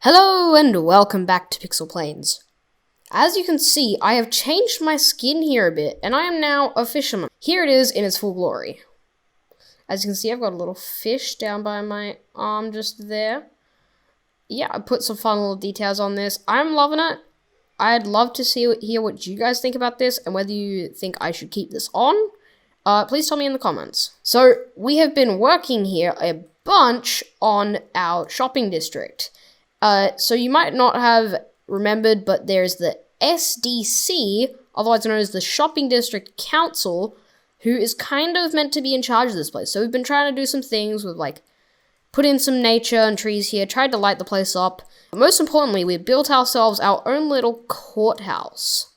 Hello and welcome back to Pixel Plains. As you can see, I have changed my skin here a bit, and I am now a fisherman. Here it is in its full glory. As you can see, I've got a little fish down by my arm just there. Yeah, I put some fun little details on this. I'm loving it. I'd love to hear what you guys think about this, and whether you think I should keep this on. Please tell me in the comments. So, we have been working here a bunch on our shopping district. So you might not have remembered, but there's the SDC, otherwise known as the Shopping District Council, who is kind of meant to be in charge of this place. So we've been trying to do some things with, put in some nature and trees here, tried to light the place up. But most importantly, we built ourselves our own little courthouse.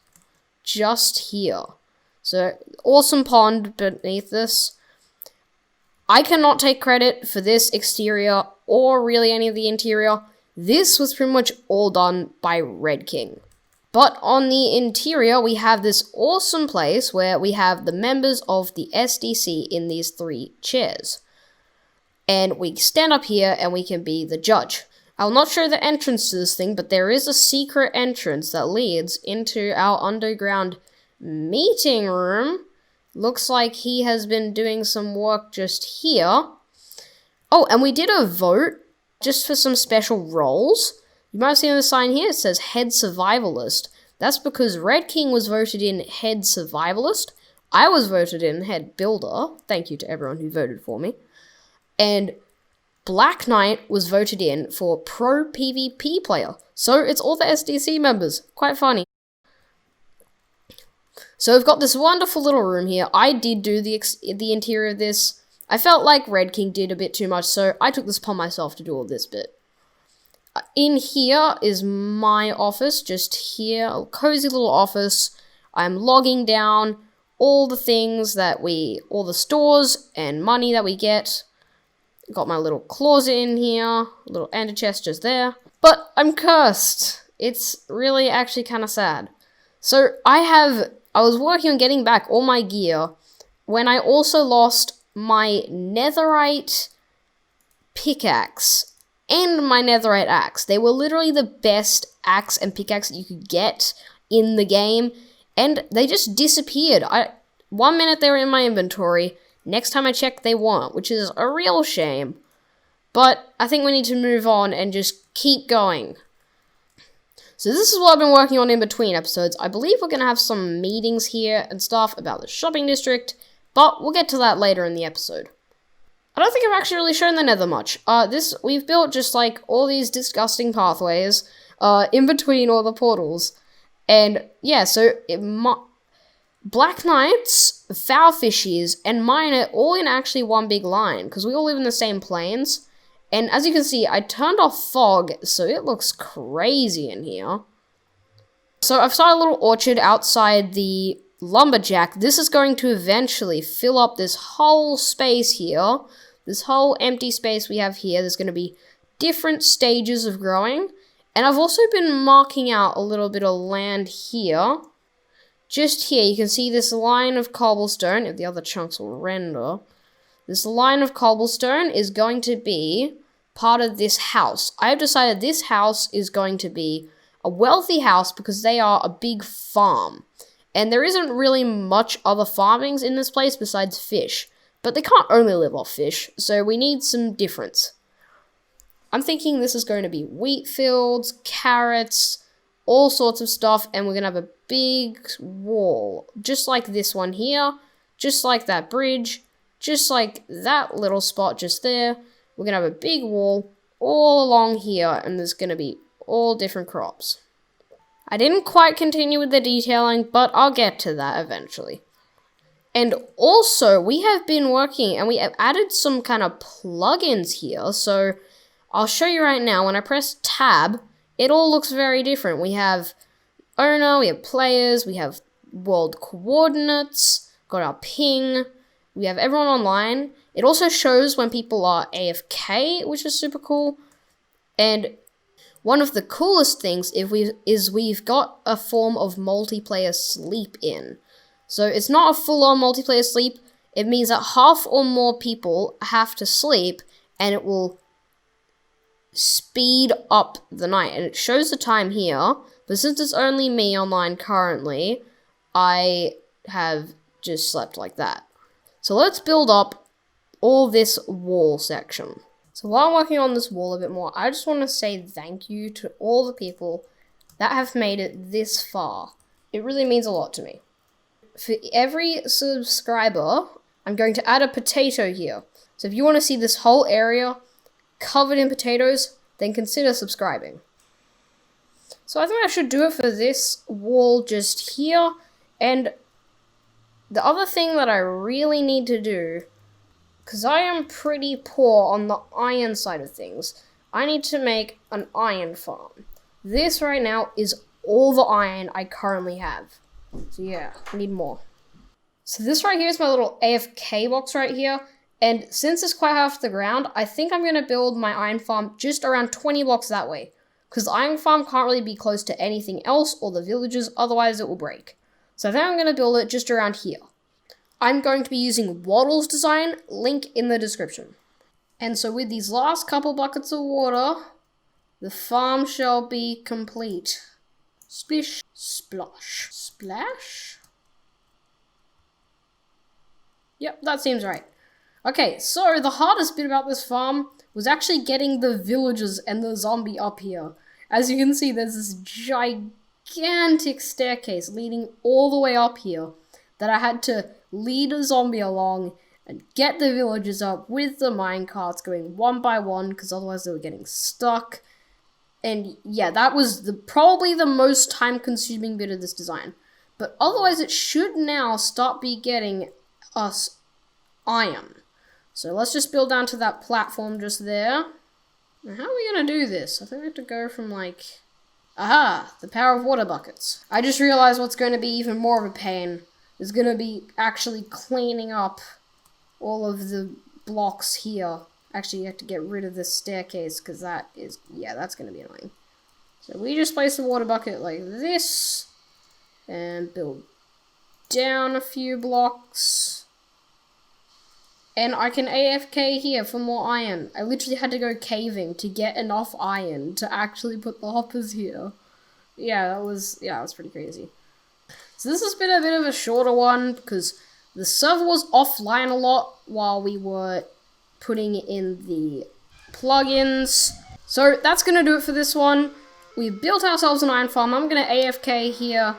Just here. So, awesome pond beneath this. I cannot take credit for this exterior, or really any of the interior. This was pretty much all done by Red King. But on the interior, we have this awesome place where we have the members of the SDC in these 3 chairs. And we stand up here and we can be the judge. I'll not show the entrance to this thing, but there is a secret entrance that leads into our underground meeting room. Looks like he has been doing some work just here. Oh, and we did a vote. Just for some special roles. You might have seen the sign here, it says Head Survivalist. That's because Red King was voted in Head Survivalist. I was voted in Head Builder. Thank you to everyone who voted for me. And Black Knight was voted in for Pro PvP Player. So it's all the SDC members. Quite funny. So we've got this wonderful little room here. I did do the interior of this. I felt like Red King did a bit too much, so I took this upon myself to do all this bit. In here is my office, just here, a cozy little office. I'm logging down all the things all the stores and money that we get. Got my little closet in here, a little ender chest just there. But I'm cursed. It's really actually kind of sad. So I was working on getting back all my gear when I also lost my netherite pickaxe and my netherite axe. They were literally the best axe and pickaxe that you could get in the game, and they just disappeared. 1 minute they were in my inventory, next time I checked they weren't, which is a real shame. But I think we need to move on and just keep going. So this is what I've been working on in between episodes. I believe we're going to have some meetings here and stuff about the shopping district, but we'll get to that later in the episode. I don't think I've actually really shown the nether much. We've built just all these disgusting pathways in between all the portals. And yeah, so Black Knights, Foul Fishies, and mine are all in actually one big line, because we all live in the same plains. And as you can see, I turned off fog, so it looks crazy in here. So I've started a little orchard outside the lumberjack. This is going to eventually fill up this whole space here. This whole empty space we have here. There's going to be different stages of growing. And I've also been marking out a little bit of land here. Just here, you can see this line of cobblestone, if the other chunks will render. This line of cobblestone is going to be part of this house. I've decided this house is going to be a wealthy house because they are a big farm. And there isn't really much other farmings in this place besides fish. But they can't only live off fish, so we need some difference. I'm thinking this is going to be wheat fields, carrots, all sorts of stuff, and we're going to have a big wall. Just like this one here, just like that bridge, just like that little spot just there. We're going to have a big wall all along here, and there's going to be all different crops. I didn't quite continue with the detailing, but I'll get to that eventually. And also, we have been working, and we have added some kind of plugins here. So, I'll show you right now. When I press tab, it all looks very different. We have owner, we have players, we have world coordinates, got our ping, we have everyone online. It also shows when people are AFK, which is super cool. And one of the coolest things is we've got a form of multiplayer sleep in. So it's not a full-on multiplayer sleep. It means that half or more people have to sleep, and it will speed up the night. And it shows the time here, but since it's only me online currently, I have just slept like that. So let's build up all this wall section. So while I'm working on this wall a bit more, I just want to say thank you to all the people that have made it this far. It really means a lot to me. For every subscriber, I'm going to add a potato here. So if you want to see this whole area covered in potatoes, then consider subscribing. So I think I should do it for this wall just here. And the other thing that I really need to do, because I am pretty poor on the iron side of things, I need to make an iron farm. This right now is all the iron I currently have. So yeah, I need more. So this right here is my little AFK box right here. And since it's quite high off the ground, I think I'm going to build my iron farm just around 20 blocks that way. Because the iron farm can't really be close to anything else or the villages, otherwise it will break. So I think I'm going to build it just around here. I'm going to be using Waddle's design, link in the description. And so with these last couple buckets of water, the farm shall be complete. Splish, splosh, splash? Yep, that seems right. Okay, so the hardest bit about this farm was actually getting the villagers and the zombie up here. As you can see, there's this gigantic staircase leading all the way up here that I had to lead a zombie along and get the villagers up with the minecarts going one by one, because otherwise they were getting stuck. And yeah, that was probably the most time-consuming bit of this design. But otherwise, it should now start be getting us iron. So let's just build down to that platform just there. Now, how are we going to do this? I think we have to go from like... Aha! The power of water buckets. I just realized what's going to be even more of a pain is going to be actually cleaning up all of the blocks here. Actually, you have to get rid of this staircase because that is... Yeah, that's going to be annoying. So we just place the water bucket like this and build down a few blocks. And I can AFK here for more iron. I literally had to go caving to get enough iron to actually put the hoppers here. Yeah, that was pretty crazy. So this has been a bit of a shorter one because the server was offline a lot while we were putting in the plugins. So that's going to do it for this one. We've built ourselves an iron farm. I'm going to AFK here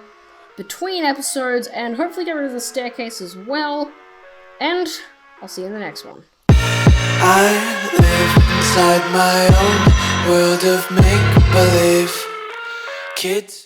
between episodes and hopefully get rid of the staircase as well. And I'll see you in the next one. I live inside my own world of make-believe. Kids